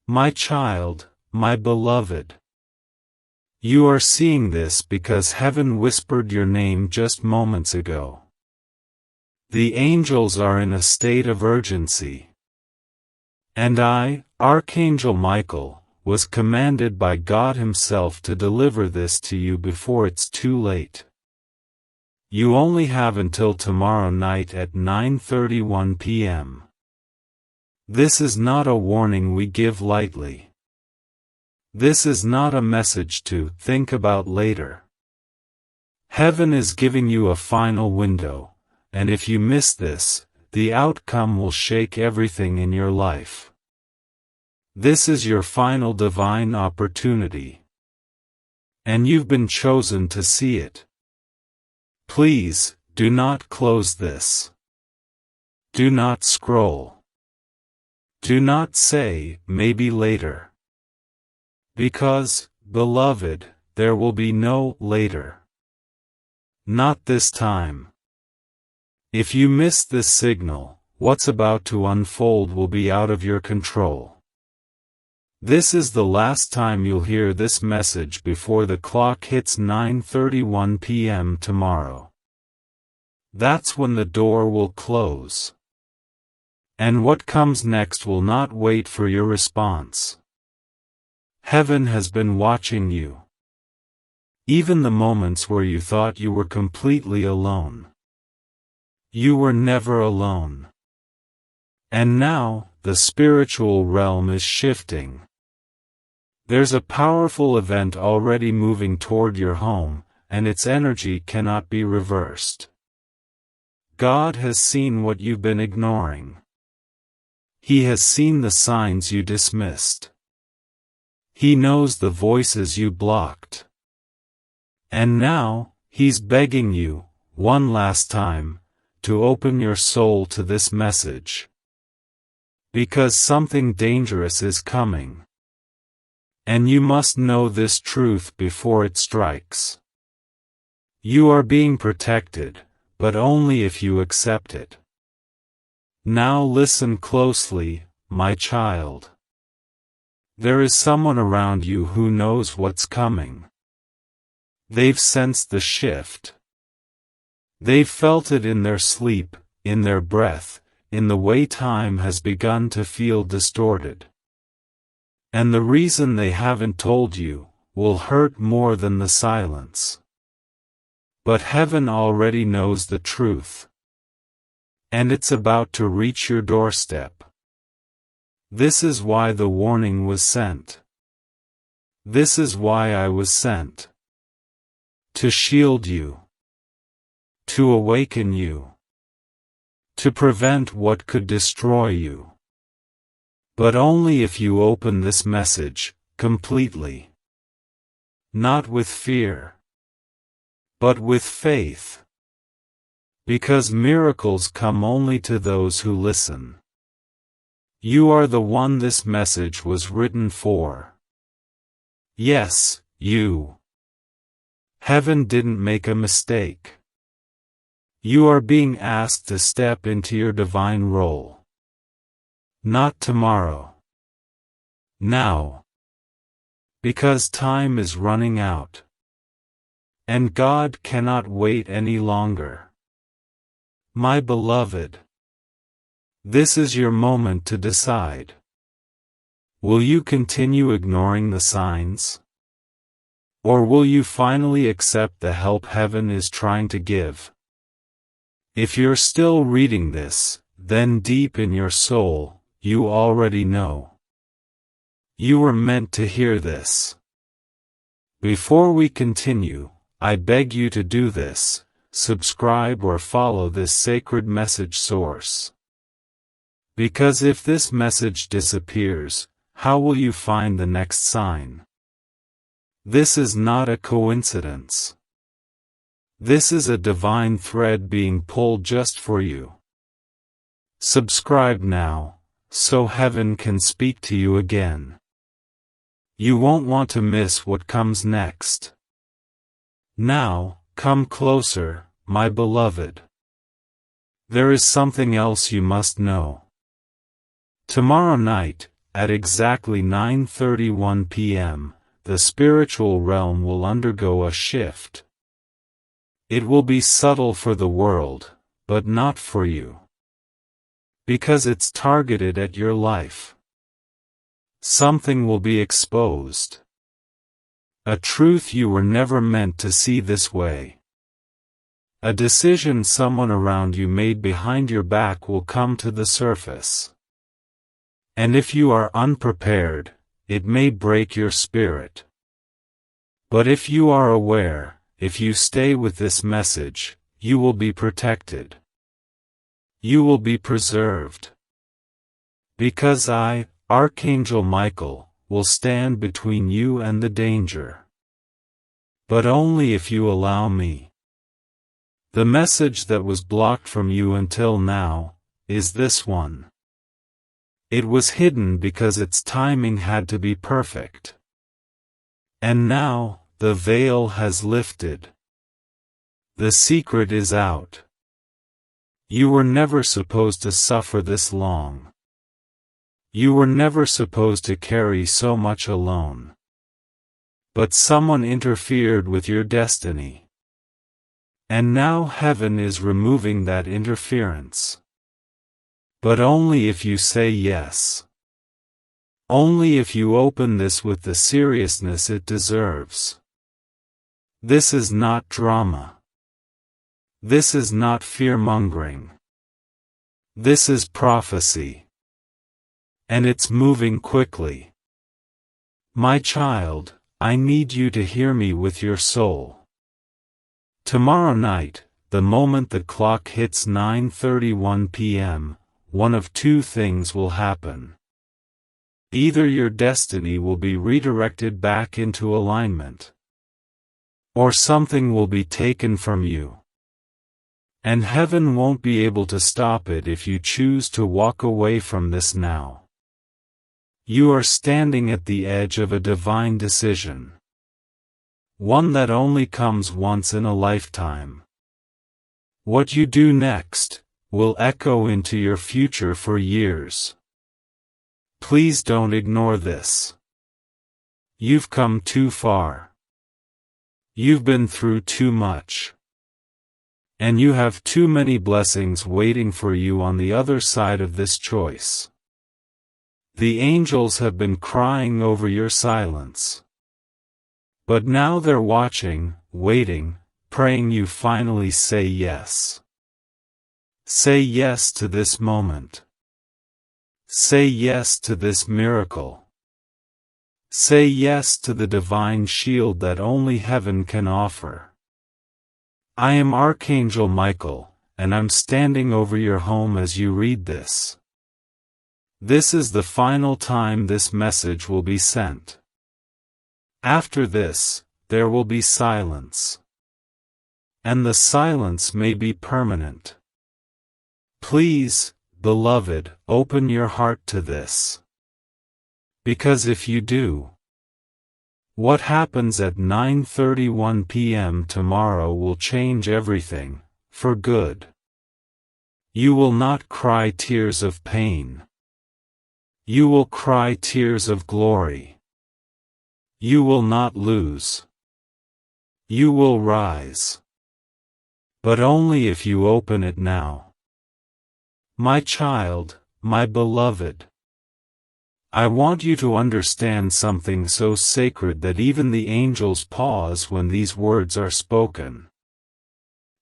My child, my beloved. You are seeing this because heaven whispered your name just moments ago. The angels are in a state of urgency. And I, Archangel Michael, was commanded by God Himself to deliver this to you before it's too late. You only have until tomorrow night at 9:31 p.m. This is not a warning we give lightly. This is not a message to think about later. Heaven is giving you a final window, and if you miss this, the outcome will shake everything in your life. This is your final divine opportunity. And you've been chosen to see it. Please, do not close this. Do not scroll. Do not say, maybe later. Because, beloved, there will be no later. Not this time. If you miss this signal, what's about to unfold will be out of your control. This is the last time you'll hear this message before the clock hits 9:31 p.m. tomorrow. That's when the door will close. And what comes next will not wait for your response. Heaven has been watching you. Even the moments where you thought you were completely alone. You were never alone. And now, the spiritual realm is shifting. There's a powerful event already moving toward your home, and its energy cannot be reversed. God has seen what you've been ignoring. He has seen the signs you dismissed. He knows the voices you blocked. And now, He's begging you, one last time, to open your soul to this message. Because something dangerous is coming. And you must know this truth before it strikes. You are being protected, but only if you accept it. Now listen closely, my child. There is someone around you who knows what's coming. They've sensed the shift. They've felt it in their sleep, in their breath, in the way time has begun to feel distorted. And the reason they haven't told you, will hurt more than the silence. But heaven already knows the truth. And it's about to reach your doorstep. This is why the warning was sent. This is why I was sent. To shield you. To awaken you. To prevent what could destroy you. But only if you open this message, completely. Not with fear. But with faith. Because miracles come only to those who listen. You are the one this message was written for. Yes, you. Heaven didn't make a mistake. You are being asked to step into your divine role. Not tomorrow. Now. Because time is running out. And God cannot wait any longer. My beloved. This is your moment to decide. Will you continue ignoring the signs? Or will you finally accept the help heaven is trying to give? If you're still reading this, then deep in your soul, you already know. You were meant to hear this. Before we continue, I beg you to do this, subscribe or follow this sacred message source. Because if this message disappears, how will you find the next sign? This is not a coincidence. This is a divine thread being pulled just for you. Subscribe now, so heaven can speak to you again. You won't want to miss what comes next. Now, come closer, my beloved. There is something else you must know. Tomorrow night, at exactly 9:31 p.m., the spiritual realm will undergo a shift. It will be subtle for the world, but not for you. Because it's targeted at your life. Something will be exposed. A truth you were never meant to see this way. A decision someone around you made behind your back will come to the surface. And if you are unprepared, it may break your spirit. But if you are aware, if you stay with this message, you will be protected. You will be preserved. Because I, Archangel Michael, will stand between you and the danger. But only if you allow me. The message that was blocked from you until now, is this one. It was hidden because its timing had to be perfect. And now, the veil has lifted. The secret is out. You were never supposed to suffer this long. You were never supposed to carry so much alone. But someone interfered with your destiny. And now heaven is removing that interference. But only if you say yes. Only if you open this with the seriousness it deserves. This is not drama. This is not fear-mongering. This is prophecy. And it's moving quickly. My child, I need you to hear me with your soul. Tomorrow night, the moment the clock hits 9:31 p.m., one of two things will happen. Either your destiny will be redirected back into alignment, or something will be taken from you. And heaven won't be able to stop it if you choose to walk away from this now. You are standing at the edge of a divine decision. One that only comes once in a lifetime. What you do next will echo into your future for years. Please don't ignore this. You've come too far. You've been through too much. And you have too many blessings waiting for you on the other side of this choice. The angels have been crying over your silence. But now they're watching, waiting, praying you finally say yes. Say yes to this moment. Say yes to this miracle. Say yes to the divine shield that only heaven can offer. I am Archangel Michael, and I'm standing over your home as you read this. This is the final time this message will be sent. After this, there will be silence. And the silence may be permanent. Please, beloved, open your heart to this. Because if you do, what happens at 9:31 p.m. tomorrow will change everything, for good. You will not cry tears of pain. You will cry tears of glory. You will not lose. You will rise. But only if you open it now. My child, my beloved. I want you to understand something so sacred that even the angels pause when these words are spoken.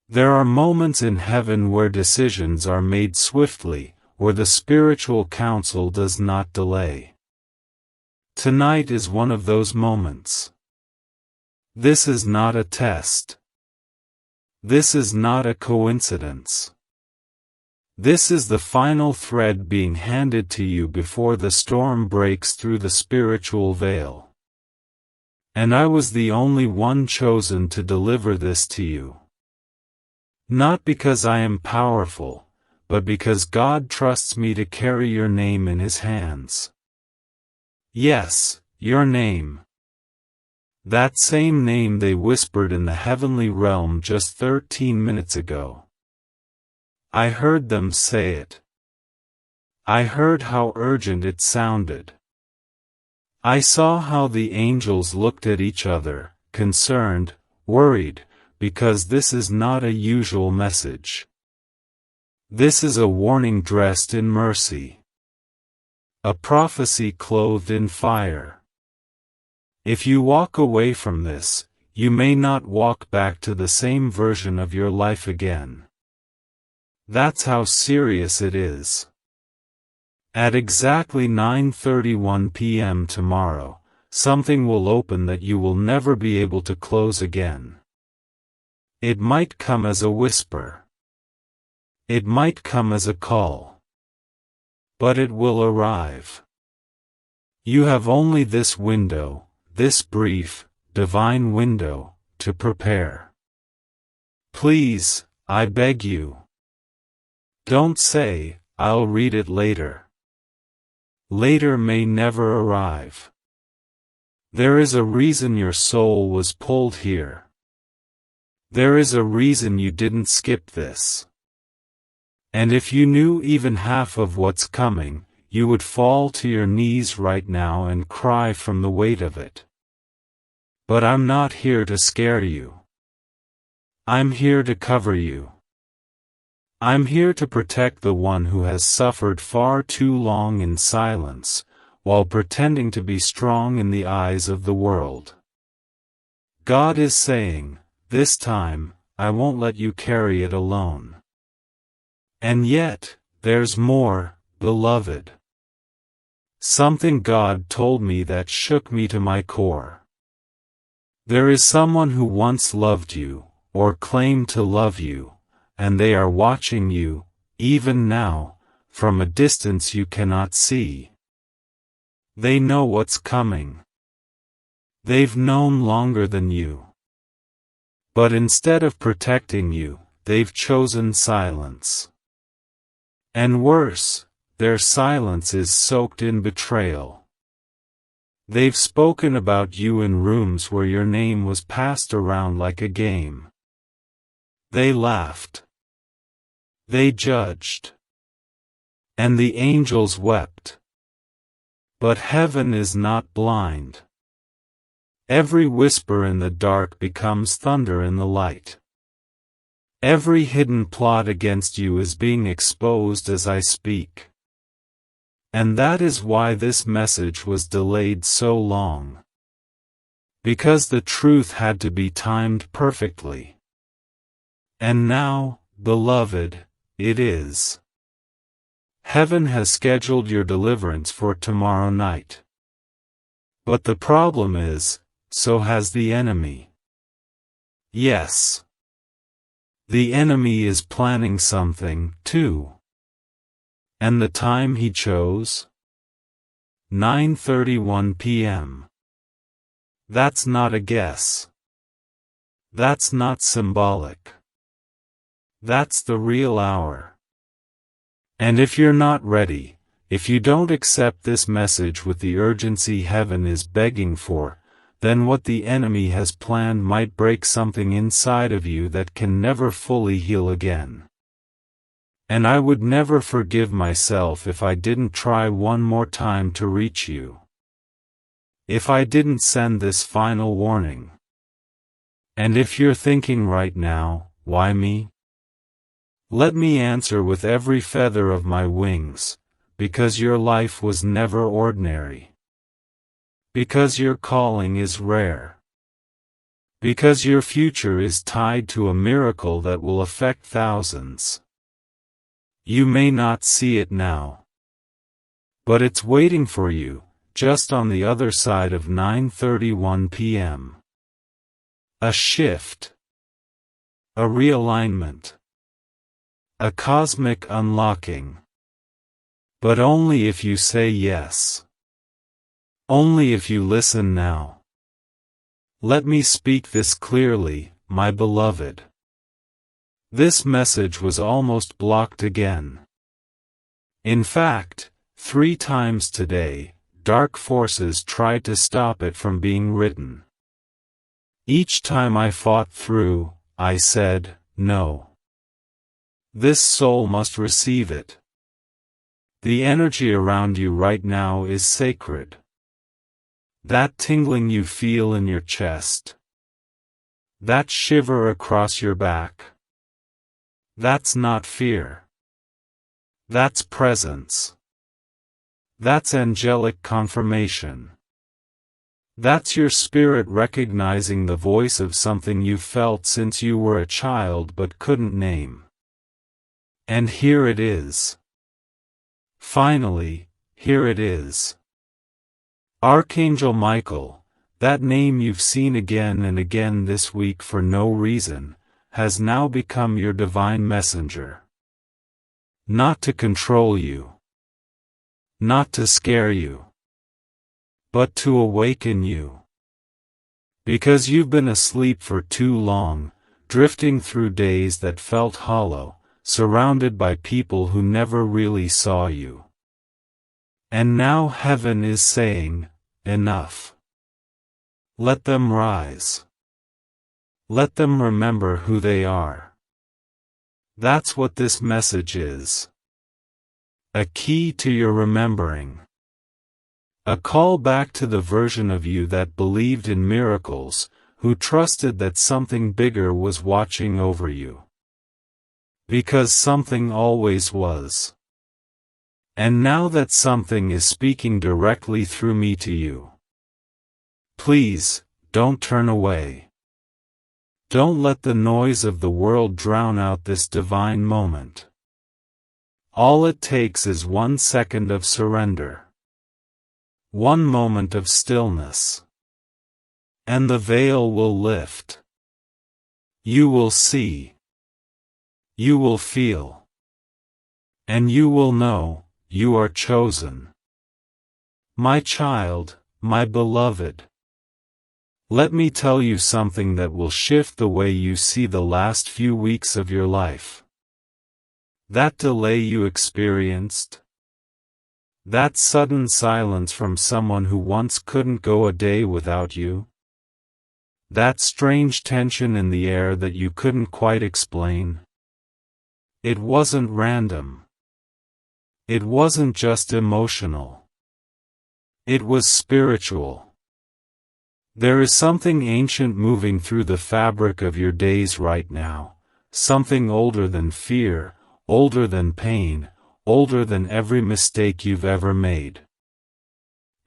There are moments in heaven where decisions are made swiftly, where the spiritual counsel does not delay. Tonight is one of those moments. This is not a test. This is not a coincidence. This is the final thread being handed to you before the storm breaks through the spiritual veil. And I was the only one chosen to deliver this to you. Not because I am powerful, but because God trusts me to carry your name in His hands. Yes, your name. That same name they whispered in the heavenly realm just 13 minutes ago. I heard them say it. I heard how urgent it sounded. I saw how the angels looked at each other, concerned, worried, because this is not a usual message. This is a warning dressed in mercy. A prophecy clothed in fire. If you walk away from this, you may not walk back to the same version of your life again. That's how serious it is. At exactly 9:31 p.m. tomorrow, something will open that you will never be able to close again. It might come as a whisper. It might come as a call. But it will arrive. You have only this window, this brief, divine window, to prepare. Please, I beg you. Don't say, "I'll read it later." Later may never arrive. There is a reason your soul was pulled here. There is a reason you didn't skip this. And if you knew even half of what's coming, you would fall to your knees right now and cry from the weight of it. But I'm not here to scare you. I'm here to cover you. I'm here to protect the one who has suffered far too long in silence, while pretending to be strong in the eyes of the world. God is saying, this time, I won't let you carry it alone. And yet, there's more, beloved. Something God told me that shook me to my core. There is someone who once loved you, or claimed to love you, and they are watching you, even now, from a distance you cannot see. They know what's coming. They've known longer than you. But instead of protecting you, they've chosen silence. And worse, their silence is soaked in betrayal. They've spoken about you in rooms where your name was passed around like a game. They laughed. They judged. And the angels wept. But heaven is not blind. Every whisper in the dark becomes thunder in the light. Every hidden plot against you is being exposed as I speak. And that is why this message was delayed so long. Because the truth had to be timed perfectly. And now, beloved, it is. Heaven has scheduled your deliverance for tomorrow night. But the problem is, so has the enemy. Yes. The enemy is planning something, too. And the time he chose? 9:31 p.m. That's not a guess. That's not symbolic. That's the real hour. And if you're not ready, if you don't accept this message with the urgency heaven is begging for, then what the enemy has planned might break something inside of you that can never fully heal again. And I would never forgive myself if I didn't try one more time to reach you. If I didn't send this final warning. And if you're thinking right now, why me? Let me answer with every feather of my wings, because your life was never ordinary. Because your calling is rare. Because your future is tied to a miracle that will affect thousands. You may not see it now. But it's waiting for you, just on the other side of 9:31 p.m. A shift. A realignment. A cosmic unlocking. But only if you say yes. Only if you listen now. Let me speak this clearly, my beloved. This message was almost blocked again. In fact, 3 times today, dark forces tried to stop it from being written. Each time I fought through, I said, no. This soul must receive it. The energy around you right now is sacred. That tingling you feel in your chest. That shiver across your back. That's not fear. That's presence. That's angelic confirmation. That's your spirit recognizing the voice of something you felt since you were a child but couldn't name. And here it is. Finally, here it is. Archangel Michael, that name you've seen again and again this week for no reason, has now become your divine messenger. Not to control you. Not to scare you. But to awaken you. Because you've been asleep for too long, drifting through days that felt hollow, surrounded by people who never really saw you. And now heaven is saying, enough. Let them rise. Let them remember who they are. That's what this message is. A key to your remembering. A call back to the version of you that believed in miracles, who trusted that something bigger was watching over you. Because something always was. And now that something is speaking directly through me to you. Please, don't turn away. Don't let the noise of the world drown out this divine moment. All it takes is 1 second of surrender. 1 moment of stillness. And the veil will lift. You will see. You will feel. And you will know, you are chosen. My child, my beloved. Let me tell you something that will shift the way you see the last few weeks of your life. That delay you experienced. That sudden silence from someone who once couldn't go a day without you. That strange tension in the air that you couldn't quite explain. It wasn't random. It wasn't just emotional. It was spiritual. There is something ancient moving through the fabric of your days right now, something older than fear, older than pain, older than every mistake you've ever made.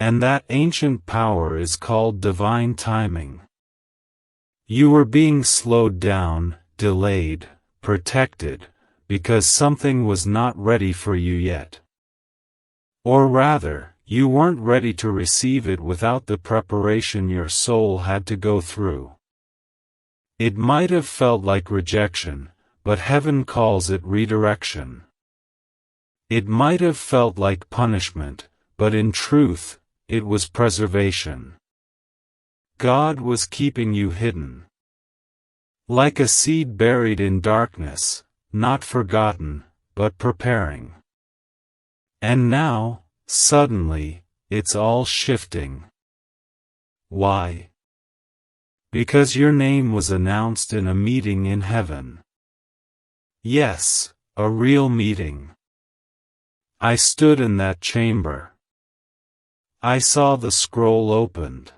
And that ancient power is called divine timing. You were being slowed down, delayed, protected, because something was not ready for you yet. Or rather, you weren't ready to receive it without the preparation your soul had to go through. It might have felt like rejection, but heaven calls it redirection. It might have felt like punishment, but in truth, it was preservation. God was keeping you hidden. Like a seed buried in darkness, not forgotten, but preparing. And now, suddenly, it's all shifting. Why? Because your name was announced in a meeting in heaven. Yes, a real meeting. I stood in that chamber. I saw the scroll opened.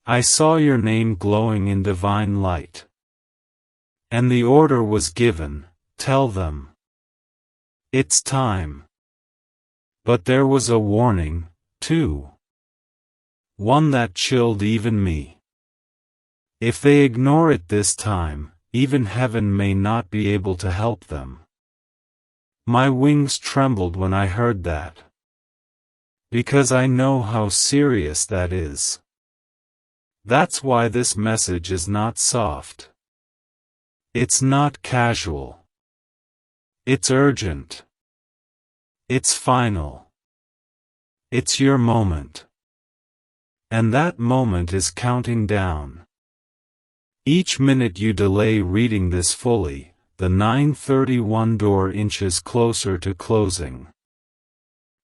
I saw your name glowing in divine light. And the order was given, tell them. It's time. But there was a warning, too. One that chilled even me. If they ignore it this time, even heaven may not be able to help them. My wings trembled when I heard that. Because I know how serious that is. That's why this message is not soft. It's not casual. It's urgent. It's final. It's your moment. And that moment is counting down. Each minute you delay reading this fully, the 931 door inches closer to closing.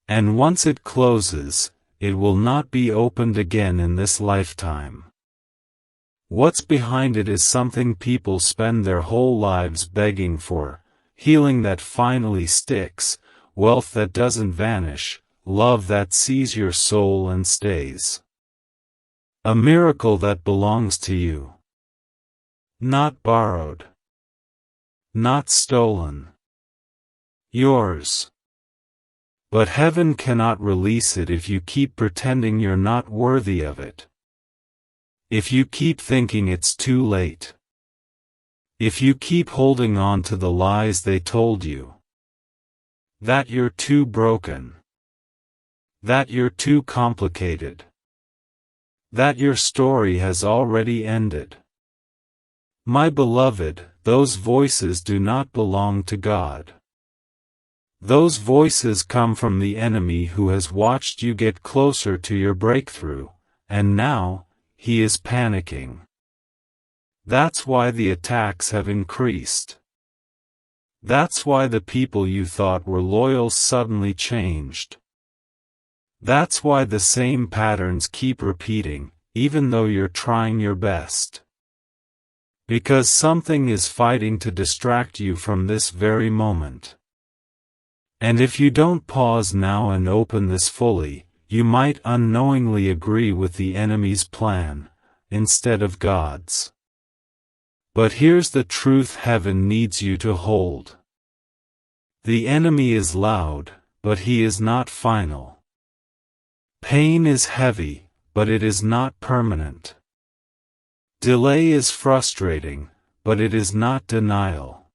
And once it closes, it will not be opened again in this lifetime. What's behind it is something people spend their whole lives begging for, healing that finally sticks, wealth that doesn't vanish, love that sees your soul and stays. A miracle that belongs to you. Not borrowed. Not stolen. Yours. But heaven cannot release it if you keep pretending you're not worthy of it. If you keep thinking it's too late. If you keep holding on to the lies they told you. That you're too broken. That you're too complicated. That your story has already ended. My beloved, those voices do not belong to God. Those voices come from the enemy who has watched you get closer to your breakthrough, and now, he is panicking. That's why the attacks have increased. That's why the people you thought were loyal suddenly changed. That's why the same patterns keep repeating, even though you're trying your best. Because something is fighting to distract you from this very moment. And if you don't pause now and open this fully, you might unknowingly agree with the enemy's plan, instead of God's. But here's the truth heaven needs you to hold. The enemy is loud, but he is not final. Pain is heavy, but it is not permanent. Delay is frustrating, but it is not denial.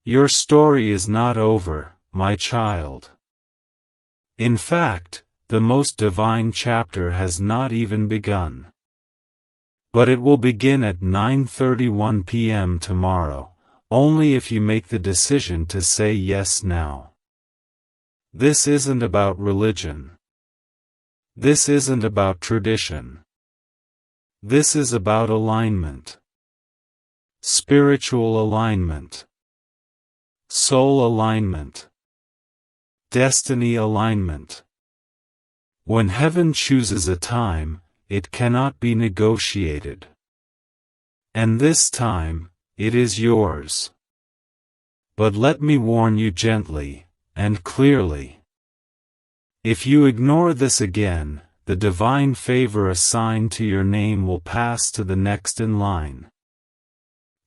Your story is not over, my child. In fact, the most divine chapter has not even begun. But it will begin at 9:31 p.m. tomorrow, only if you make the decision to say yes now. This isn't about religion. This isn't about tradition. This is about alignment. Spiritual alignment. Soul alignment. Destiny alignment. When heaven chooses a time, it cannot be negotiated. And this time, it is yours. But let me warn you gently, and clearly. If you ignore this again, the divine favor assigned to your name will pass to the next in line.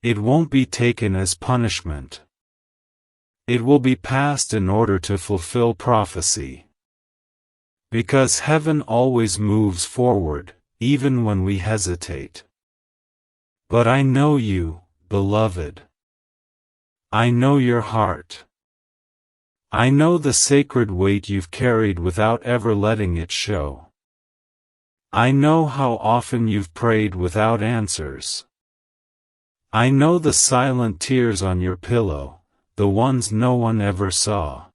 It won't be taken as punishment. It will be passed in order to fulfill prophecy. Because heaven always moves forward, even when we hesitate. But I know you, beloved. I know your heart. I know the sacred weight you've carried without ever letting it show. I know how often you've prayed without answers. I know the silent tears on your pillow, the ones no one ever saw.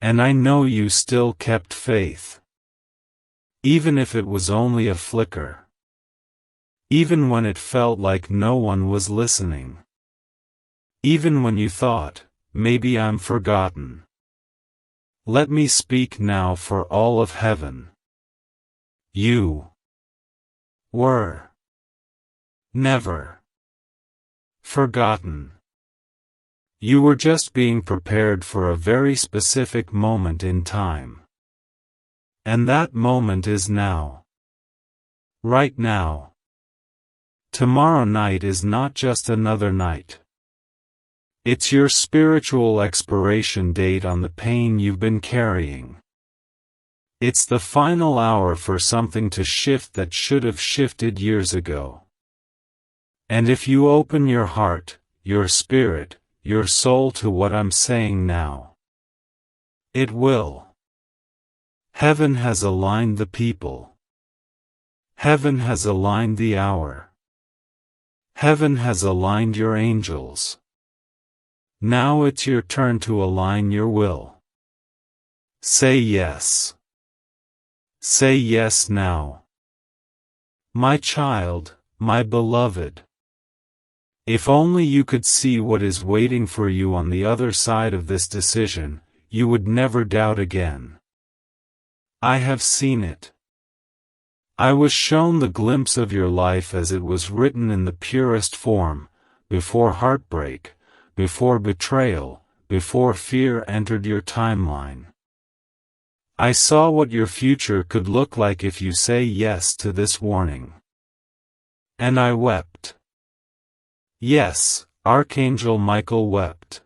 And I know you still kept faith. Even if it was only a flicker. Even when it felt like no one was listening. Even when you thought, maybe I'm forgotten. Let me speak now for all of heaven. You were never forgotten. You were just being prepared for a very specific moment in time. And that moment is now. Right now. Tomorrow night is not just another night. It's your spiritual expiration date on the pain you've been carrying. It's the final hour for something to shift that should have shifted years ago. And if you open your heart, your spirit, your soul to what I'm saying now, it will. Heaven has aligned the people. Heaven has aligned the hour. Heaven has aligned your angels. Now it's your turn to align your will. Say yes. Say yes now. My child, my beloved. If only you could see what is waiting for you on the other side of this decision, you would never doubt again. I have seen it. I was shown the glimpse of your life as it was written in the purest form, before heartbreak, before betrayal, before fear entered your timeline. I saw what your future could look like if you say yes to this warning. And I wept. Yes, Archangel Michael wept.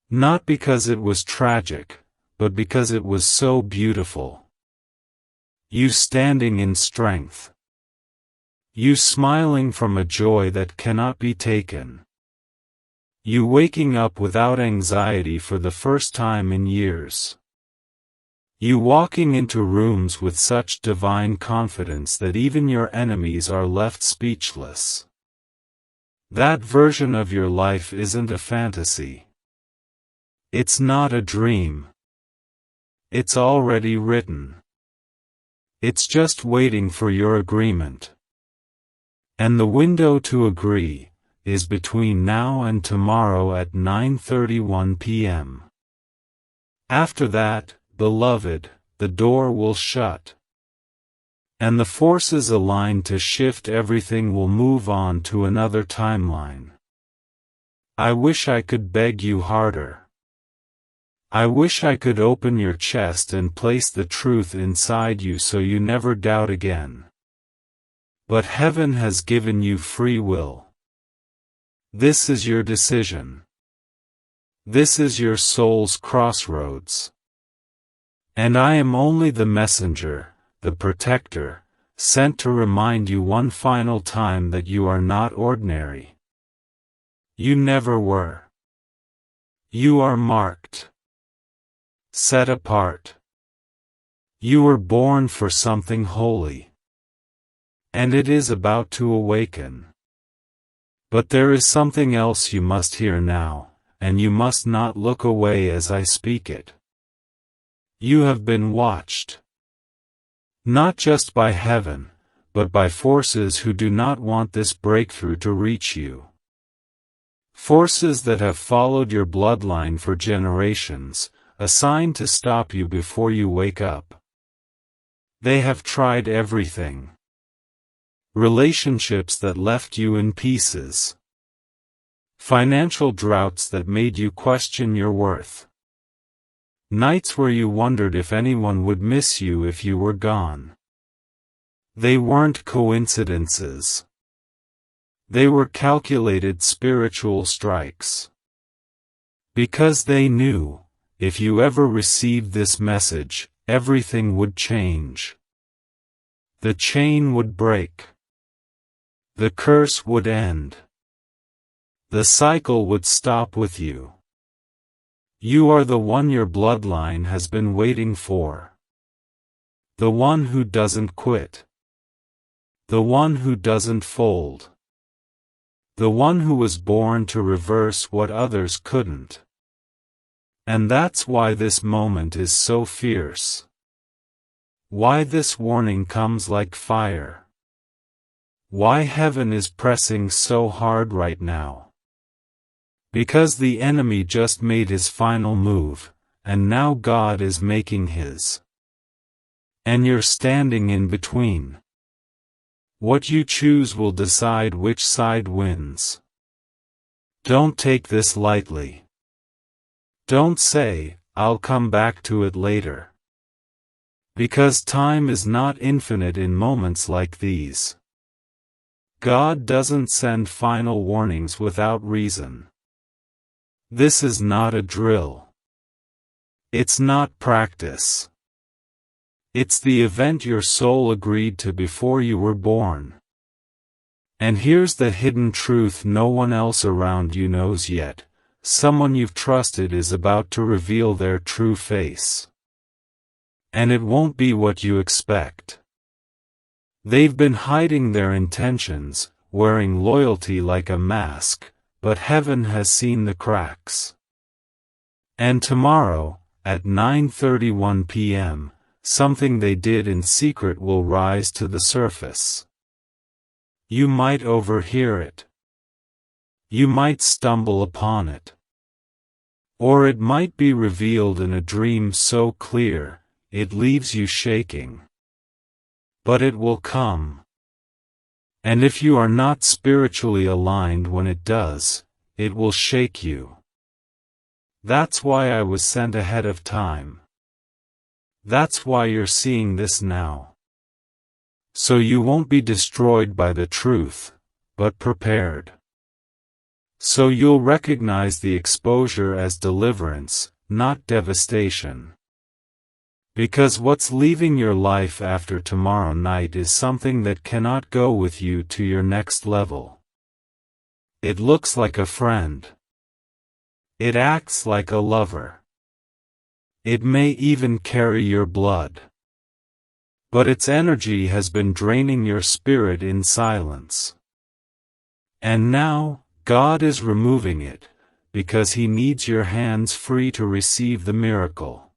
Not because it was tragic, but because it was so beautiful. You standing in strength. You smiling from a joy that cannot be taken. You waking up without anxiety for the first time in years. You walking into rooms with such divine confidence that even your enemies are left speechless. That version of your life isn't a fantasy. It's not a dream. It's already written. It's just waiting for your agreement. And the window to agree is between now and tomorrow at 9:31 p.m. After that, beloved, the door will shut. And the forces aligned to shift everything will move on to another timeline. I wish I could beg you harder. I wish I could open your chest and place the truth inside you so you never doubt again. But heaven has given you free will. This is your decision. This is your soul's crossroads. And I am only the messenger, the protector, sent to remind you one final time that you are not ordinary. You never were. You are marked. Set apart. You were born for something holy. And it is about to awaken. But there is something else you must hear now, and you must not look away as I speak it. You have been watched. Not just by heaven, but by forces who do not want this breakthrough to reach you. Forces that have followed your bloodline for generations, assigned to stop you before you wake up. They have tried everything. Relationships that left you in pieces. Financial droughts that made you question your worth. Nights where you wondered if anyone would miss you if you were gone. They weren't coincidences. They were calculated spiritual strikes. Because they knew, if you ever received this message, everything would change. The chain would break. The curse would end. The cycle would stop with you. You are the one your bloodline has been waiting for. The one who doesn't quit. The one who doesn't fold. The one who was born to reverse what others couldn't. And that's why this moment is so fierce. Why this warning comes like fire. Why heaven is pressing so hard right now. Because the enemy just made his final move, and now God is making his. And you're standing in between. What you choose will decide which side wins. Don't take this lightly. Don't say, I'll come back to it later. Because time is not infinite in moments like these. God doesn't send final warnings without reason. This is not a drill. It's not practice. It's the event your soul agreed to before you were born. And here's the hidden truth no one else around you knows yet. Someone you've trusted is about to reveal their true face. And it won't be what you expect. They've been hiding their intentions, wearing loyalty like a mask, but heaven has seen the cracks. And tomorrow, at 9:31 p.m., something they did in secret will rise to the surface. You might overhear it. You might stumble upon it. Or it might be revealed in a dream so clear, it leaves you shaking. But it will come. And if you are not spiritually aligned when it does, it will shake you. That's why I was sent ahead of time. That's why you're seeing this now. So you won't be destroyed by the truth, but prepared. So you'll recognize the exposure as deliverance, not devastation. Because what's leaving your life after tomorrow night is something that cannot go with you to your next level. It looks like a friend. It acts like a lover. It may even carry your blood. But its energy has been draining your spirit in silence. And now, God is removing it, because He needs your hands free to receive the miracle.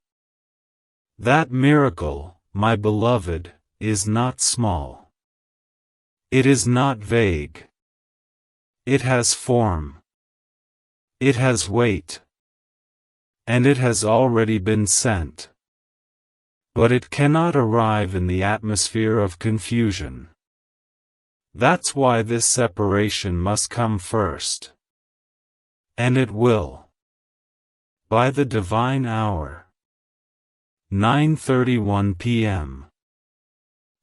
That miracle, my beloved, is not small. It is not vague. It has form. It has weight. And it has already been sent. But it cannot arrive in the atmosphere of confusion. That's why this separation must come first. And it will. By the divine hour. 9:31 p.m.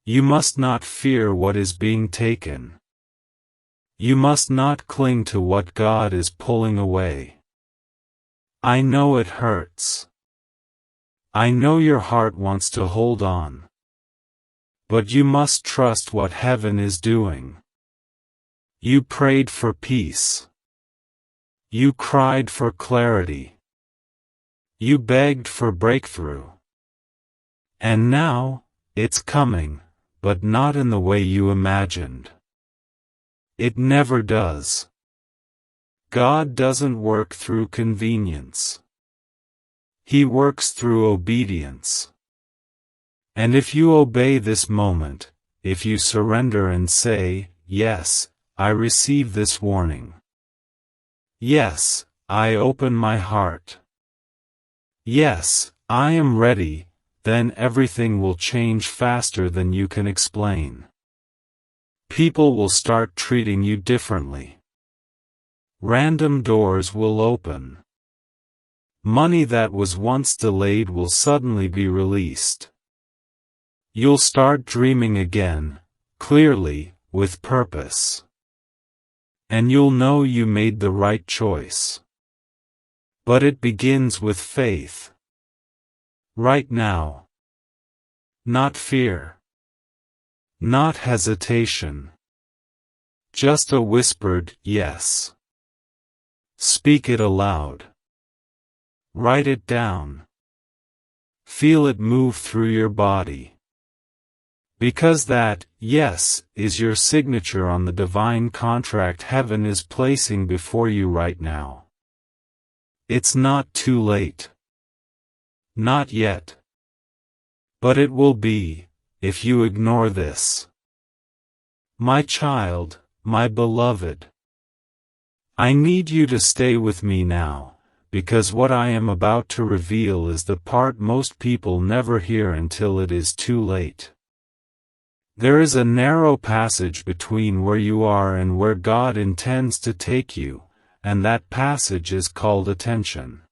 You must not fear what is being taken. You must not cling to what God is pulling away. I know it hurts. I know your heart wants to hold on. But you must trust what heaven is doing. You prayed for peace. You cried for clarity. You begged for breakthrough. And now, it's coming, but not in the way you imagined. It never does. God doesn't work through convenience. He works through obedience. And if you obey this moment, if you surrender and say, "Yes, I receive this warning. Yes, I open my heart. Yes, I am ready," then everything will change faster than you can explain. People will start treating you differently. Random doors will open. Money that was once delayed will suddenly be released. You'll start dreaming again, clearly, with purpose. And you'll know you made the right choice. But it begins with faith. Right now. Not fear. Not hesitation. Just a whispered yes. Speak it aloud. Write it down. Feel it move through your body. Because that, yes, is your signature on the divine contract heaven is placing before you right now. It's not too late. Not yet. But it will be, if you ignore this. My child, my beloved. I need you to stay with me now, because what I am about to reveal is the part most people never hear until it is too late. There is a narrow passage between where you are and where God intends to take you, and that passage is called attention.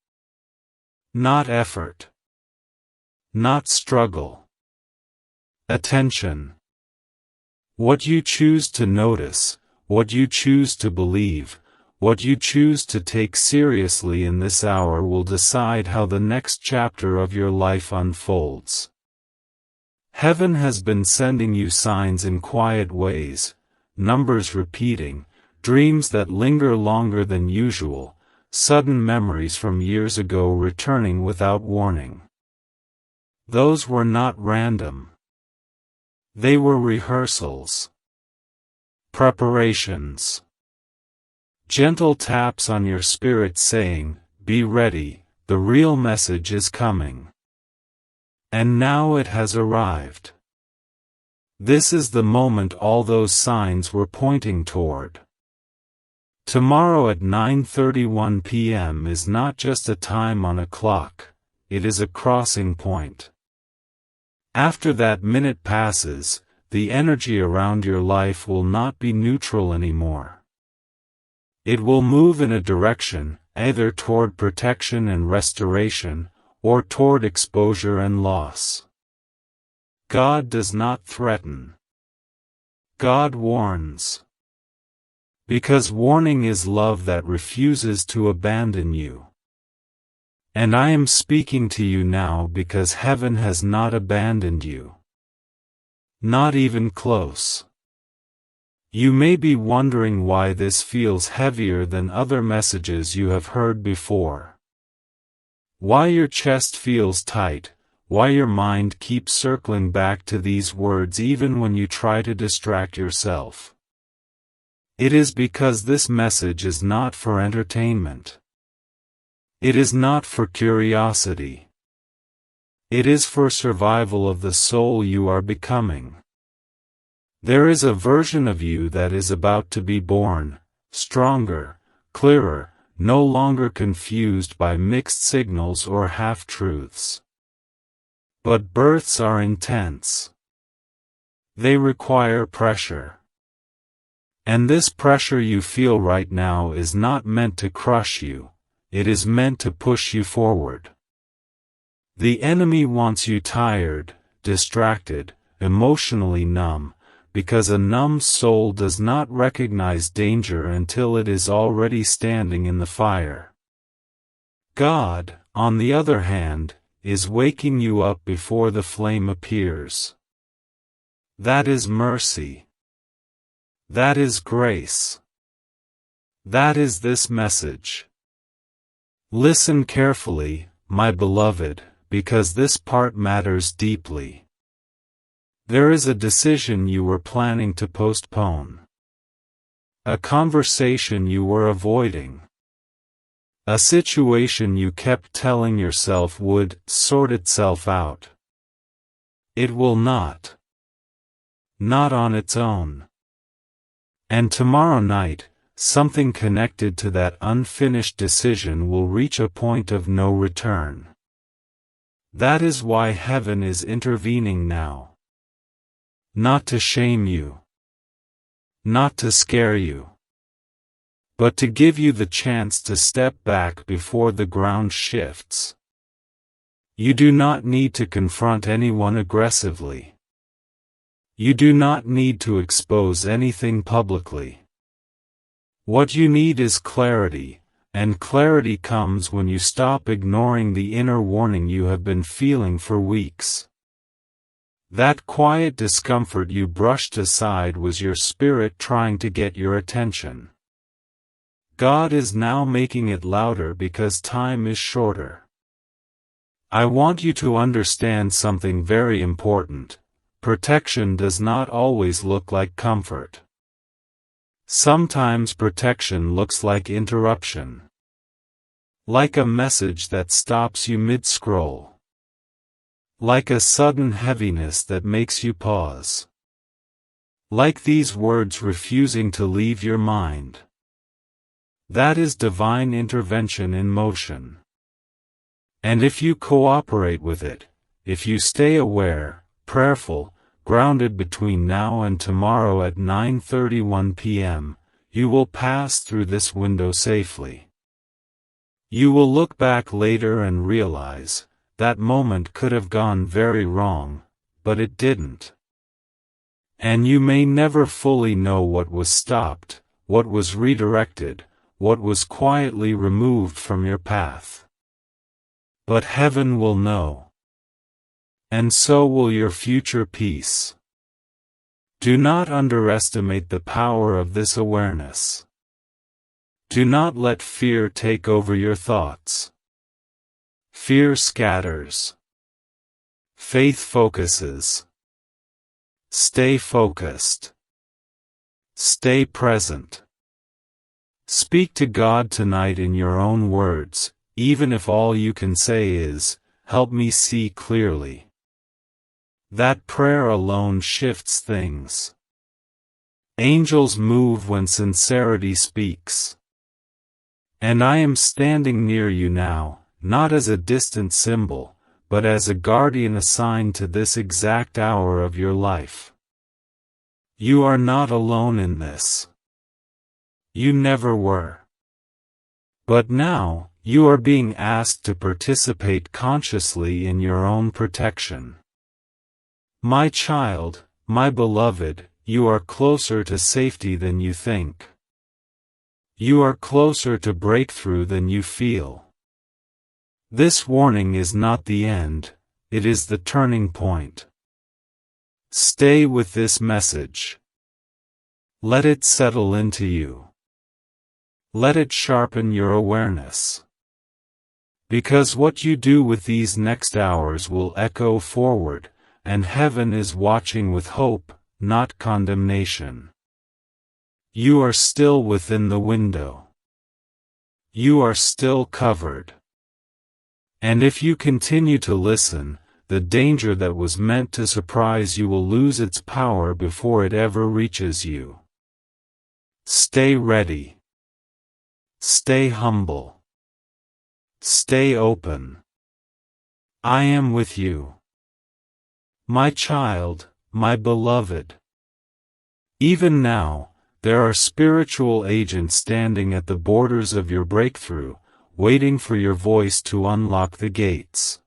Not effort. Not struggle. Attention. What you choose to notice, what you choose to believe, what you choose to take seriously in this hour will decide how the next chapter of your life unfolds. Heaven has been sending you signs in quiet ways, numbers repeating, dreams that linger longer than usual, sudden memories from years ago returning without warning. Those were not random. They were rehearsals. Preparations. Gentle taps on your spirit saying, "Be ready, the real message is coming." And now it has arrived. This is the moment all those signs were pointing toward. Tomorrow at 9:31 p.m. is not just a time on a clock, it is a crossing point. After that minute passes, the energy around your life will not be neutral anymore. It will move in a direction, either toward protection and restoration, or toward exposure and loss. God does not threaten. God warns. Because warning is love that refuses to abandon you. And I am speaking to you now because heaven has not abandoned you. Not even close. You may be wondering why this feels heavier than other messages you have heard before. Why your chest feels tight, why your mind keeps circling back to these words even when you try to distract yourself. It is because this message is not for entertainment. It is not for curiosity. It is for survival of the soul you are becoming. There is a version of you that is about to be born, stronger, clearer, no longer confused by mixed signals or half-truths. But births are intense. They require pressure. And this pressure you feel right now is not meant to crush you, it is meant to push you forward. The enemy wants you tired, distracted, emotionally numb, because a numb soul does not recognize danger until it is already standing in the fire. God, on the other hand, is waking you up before the flame appears. That is mercy. That is grace. That is this message. Listen carefully, my beloved, because this part matters deeply. There is a decision you were planning to postpone. A conversation you were avoiding. A situation you kept telling yourself would sort itself out. It will not. Not on its own. And tomorrow night, something connected to that unfinished decision will reach a point of no return. That is why heaven is intervening now. Not to shame you. Not to scare you. But to give you the chance to step back before the ground shifts. You do not need to confront anyone aggressively. You do not need to expose anything publicly. What you need is clarity, and clarity comes when you stop ignoring the inner warning you have been feeling for weeks. That quiet discomfort you brushed aside was your spirit trying to get your attention. God is now making it louder because time is shorter. I want you to understand something very important. Protection does not always look like comfort. Sometimes protection looks like interruption. Like a message that stops you mid-scroll. Like a sudden heaviness that makes you pause. Like these words refusing to leave your mind. That is divine intervention in motion. And if you cooperate with it, if you stay aware, prayerful, grounded between now and tomorrow at 9:31 p.m., you will pass through this window safely. You will look back later and realize, that moment could have gone very wrong, but it didn't. And you may never fully know what was stopped, what was redirected, what was quietly removed from your path. But heaven will know. And so will your future peace. Do not underestimate the power of this awareness. Do not let fear take over your thoughts. Fear scatters. Faith focuses. Stay focused. Stay present. Speak to God tonight in your own words, even if all you can say is, "Help me see clearly." That prayer alone shifts things. Angels move when sincerity speaks. And I am standing near you now, not as a distant symbol, but as a guardian assigned to this exact hour of your life. You are not alone in this. You never were. But now, you are being asked to participate consciously in your own protection. My child, my beloved, you are closer to safety than you think. You are closer to breakthrough than you feel. This warning is not the end, it is the turning point. Stay with this message. Let it settle into you. Let it sharpen your awareness. Because what you do with these next hours will echo forward, and heaven is watching with hope, not condemnation. You are still within the window. You are still covered. And if you continue to listen, the danger that was meant to surprise you will lose its power before it ever reaches you. Stay ready. Stay humble. Stay open. I am with you. My child, my beloved. Even now, there are spiritual agents standing at the borders of your breakthrough, waiting for your voice to unlock the gates.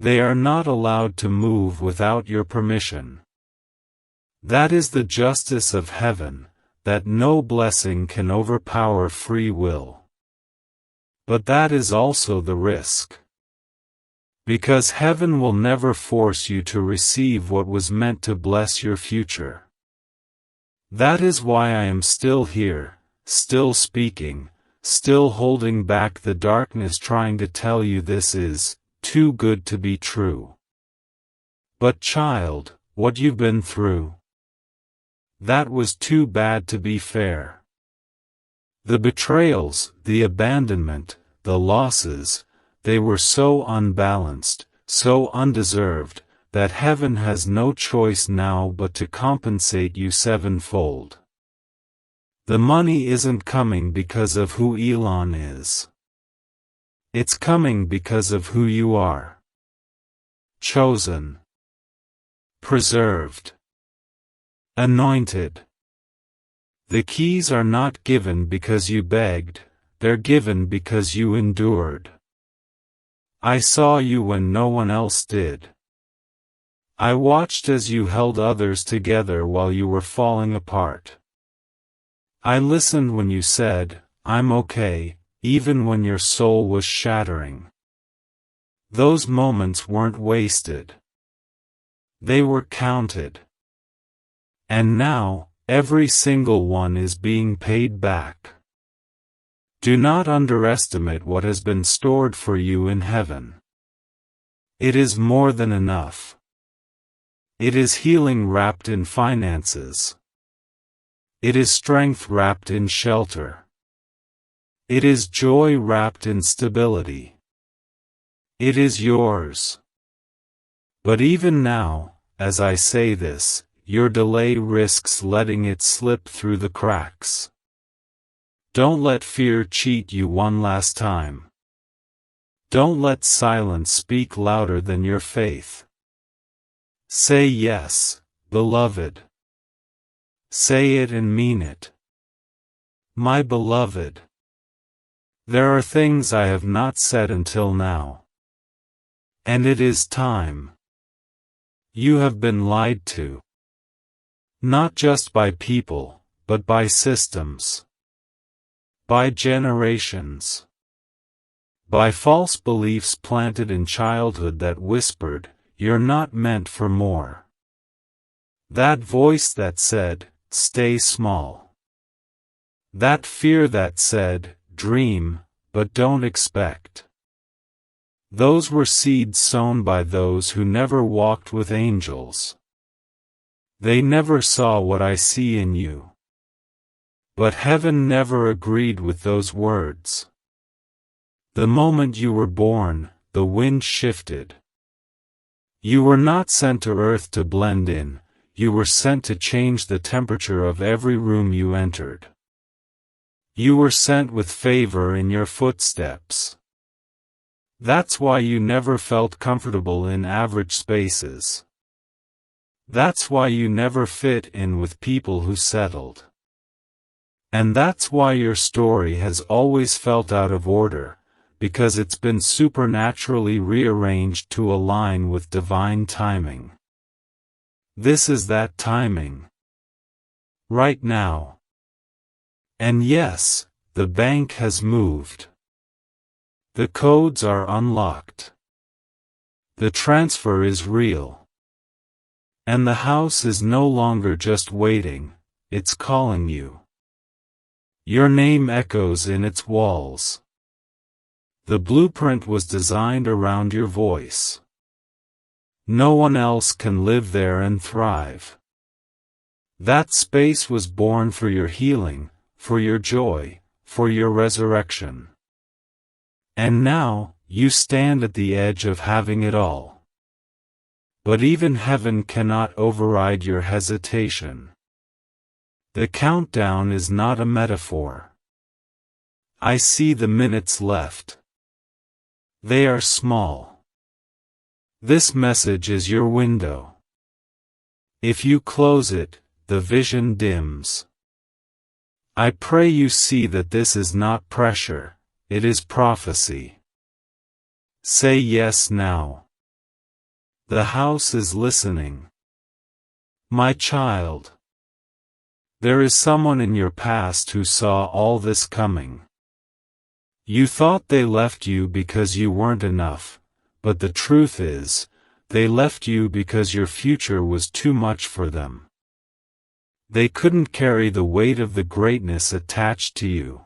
They are not allowed to move without your permission. That is the justice of heaven, that no blessing can overpower free will. But that is also the risk. Because heaven will never force you to receive what was meant to bless your future. That is why I am still here, still speaking, still holding back the darkness, trying to tell you this is too good to be true. But child, what you've been through, that was too bad to be fair. The betrayals, the abandonment, the losses, they were so unbalanced, so undeserved, that heaven has no choice now but to compensate you sevenfold. The money isn't coming because of who Elon is. It's coming because of who you are. Chosen. Preserved. Anointed. The keys are not given because you begged, they're given because you endured. I saw you when no one else did. I watched as you held others together while you were falling apart. I listened when you said, "I'm okay," even when your soul was shattering. Those moments weren't wasted. They were counted. And now, every single one is being paid back. Do not underestimate what has been stored for you in heaven. It is more than enough. It is healing wrapped in finances. It is strength wrapped in shelter. It is joy wrapped in stability. It is yours. But even now, as I say this, your delay risks letting it slip through the cracks. Don't let fear cheat you one last time. Don't let silence speak louder than your faith. Say yes, beloved. Say it and mean it. My beloved. There are things I have not said until now. And it is time. You have been lied to. Not just by people, but by systems. By generations. By false beliefs planted in childhood that whispered, "You're not meant for more." That voice that said, "Stay small." That fear that said, "Dream, but don't expect." Those were seeds sown by those who never walked with angels. They never saw what I see in you. But heaven never agreed with those words. The moment you were born, the wind shifted. You were not sent to earth to blend in, you were sent to change the temperature of every room you entered. You were sent with favor in your footsteps. That's why you never felt comfortable in average spaces. That's why you never fit in with people who settled. And that's why your story has always felt out of order, because it's been supernaturally rearranged to align with divine timing. This is that timing. Right now. And yes, the bank has moved. The codes are unlocked. The transfer is real. And the house is no longer just waiting, it's calling you. Your name echoes in its walls. The blueprint was designed around your voice. No one else can live there and thrive. That space was born for your healing, for your joy, for your resurrection. And now, you stand at the edge of having it all. But even heaven cannot override your hesitation. The countdown is not a metaphor. I see the minutes left. They are small. This message is your window. If you close it, the vision dims. I pray you see that this is not pressure, it is prophecy. Say yes now. The house is listening. My child. There is someone in your past who saw all this coming. You thought they left you because you weren't enough, but the truth is, they left you because your future was too much for them. They couldn't carry the weight of the greatness attached to you.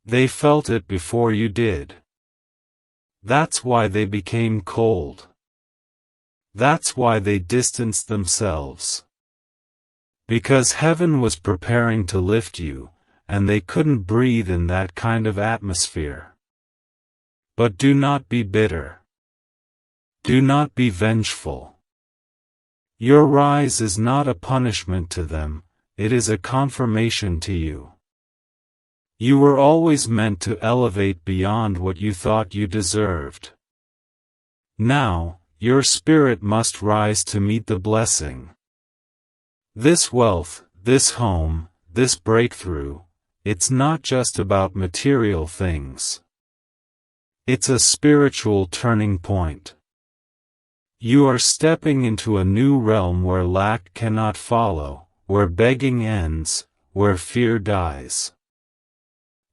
They felt it before you did. That's why they became cold. That's why they distanced themselves. Because heaven was preparing to lift you, and they couldn't breathe in that kind of atmosphere. But do not be bitter. Do not be vengeful. Your rise is not a punishment to them, it is a confirmation to you. You were always meant to elevate beyond what you thought you deserved. Now, your spirit must rise to meet the blessing. This wealth, this home, this breakthrough, it's not just about material things. It's a spiritual turning point. You are stepping into a new realm where lack cannot follow, where begging ends, where fear dies.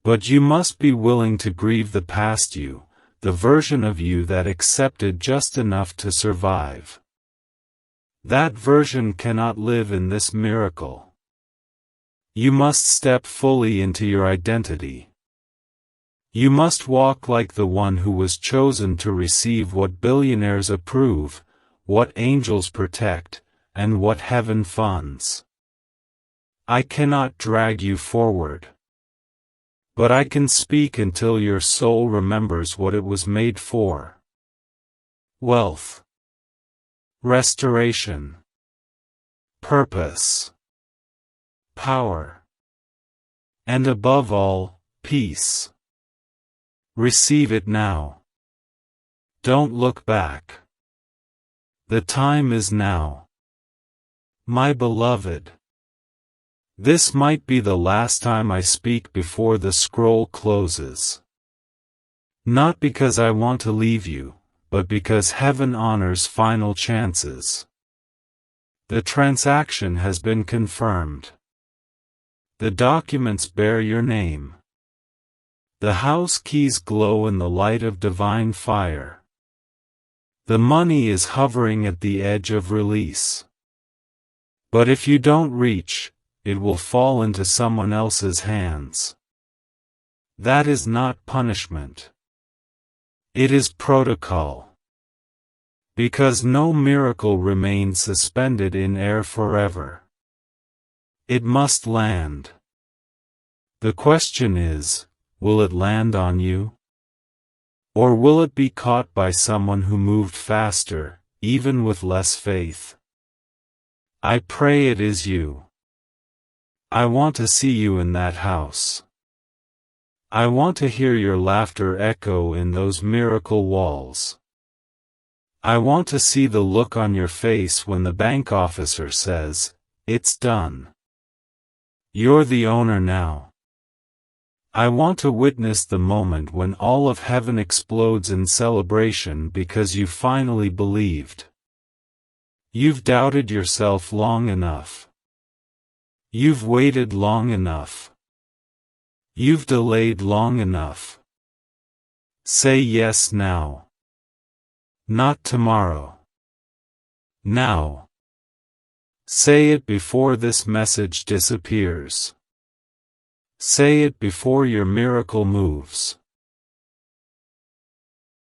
But you must be willing to grieve the past you, the version of you that accepted just enough to survive. That version cannot live in this miracle. You must step fully into your identity. You must walk like the one who was chosen to receive what billionaires approve, what angels protect, and what heaven funds. I cannot drag you forward. But I can speak until your soul remembers what it was made for. Wealth. Restoration. Purpose. Power. And above all, peace. Receive it now. Don't look back. The time is now. My beloved. This might be the last time I speak before the scroll closes. Not because I want to leave you, but because heaven honors final chances. The transaction has been confirmed. The documents bear your name. The house keys glow in the light of divine fire. The money is hovering at the edge of release. But if you don't reach, it will fall into someone else's hands. That is not punishment. It is protocol. Because no miracle remains suspended in air forever. It must land. The question is, will it land on you? Or will it be caught by someone who moved faster, even with less faith? I pray it is you. I want to see you in that house. I want to hear your laughter echo in those miracle walls. I want to see the look on your face when the bank officer says, "It's done. You're the owner now." I want to witness the moment when all of heaven explodes in celebration because you finally believed. You've doubted yourself long enough. You've waited long enough. You've delayed long enough. Say yes now. Not tomorrow. Now. Say it before this message disappears. Say it before your miracle moves.